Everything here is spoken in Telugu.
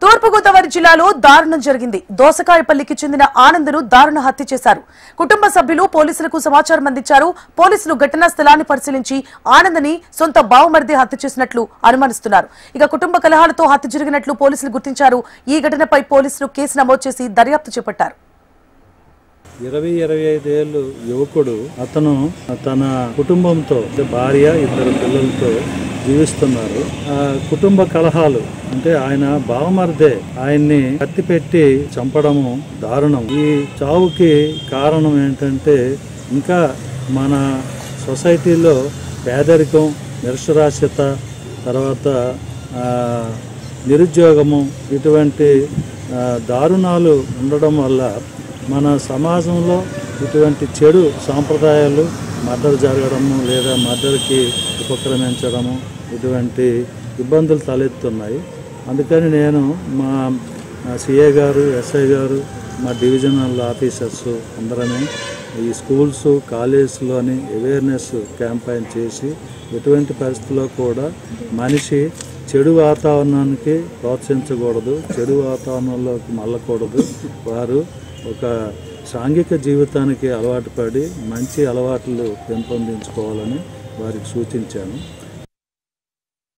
తూర్పుగోదావరి జిల్లాలో దారుణం జరిగింది. దోసకాయపల్లికి చెందిన ఆనంద్ను దారుణ హత్య చేశారు. కుటుంబ సభ్యులు పోలీసులకు సమాచారం అందించారు. పోలీసులు ఘటనా స్థలాన్ని పరిశీలించి ఆనంద్ని సొంత బావమరిది హత్య చేసినట్లు అనుమానిస్తున్నారు. ఇక కుటుంబ కలహాలతో హత్య జరిగినట్లు పోలీసులు గుర్తించారు. ఈ ఘటనపై పోలీసులు కేసు నమోదు చేసి దర్యాప్తు చేపట్టారు. 20-25 ఏళ్ళు యువకుడు అతను తన కుటుంబంతో భార్య 2 పిల్లలతో జీవిస్తున్నారు. కుటుంబ కలహాలు అంటే ఆయన బావమరిదే ఆయన్ని కత్తిపెట్టి చంపడము దారుణం. ఈ చావుకి కారణం ఏంటంటే ఇంకా మన సొసైటీలో పేదరికం, నిరక్షరాస్యత, తర్వాత నిరుద్యోగము ఇటువంటి దారుణాలు ఉండడం వల్ల మన సమాజంలో ఇటువంటి చెడు సాంప్రదాయాలు మర్డర్ జరగడము లేదా మర్డర్కి ఉపక్రమించడము ఇటువంటి ఇబ్బందులు తలెత్తున్నాయి. అందుకని నేను మా సిఏ గారు, ఎస్ఐ గారు, మా డివిజనల్ ఆఫీసర్స్ అందరమే ఈ స్కూల్స్, కాలేజెస్లోని అవేర్నెస్ క్యాంపెయిన్ చేసి ఎటువంటి పరిస్థితుల్లో కూడా మనిషి చెడు వాతావరణానికి ప్రోత్సహించకూడదు, చెడు వాతావరణంలోకి మళ్ళకూడదు. వారు ఒక సాంఘిక జీవితానికి అలవాటు పడి మంచి అలవాట్లు పెంపొందించుకోవాలని వారికి సూచించాను.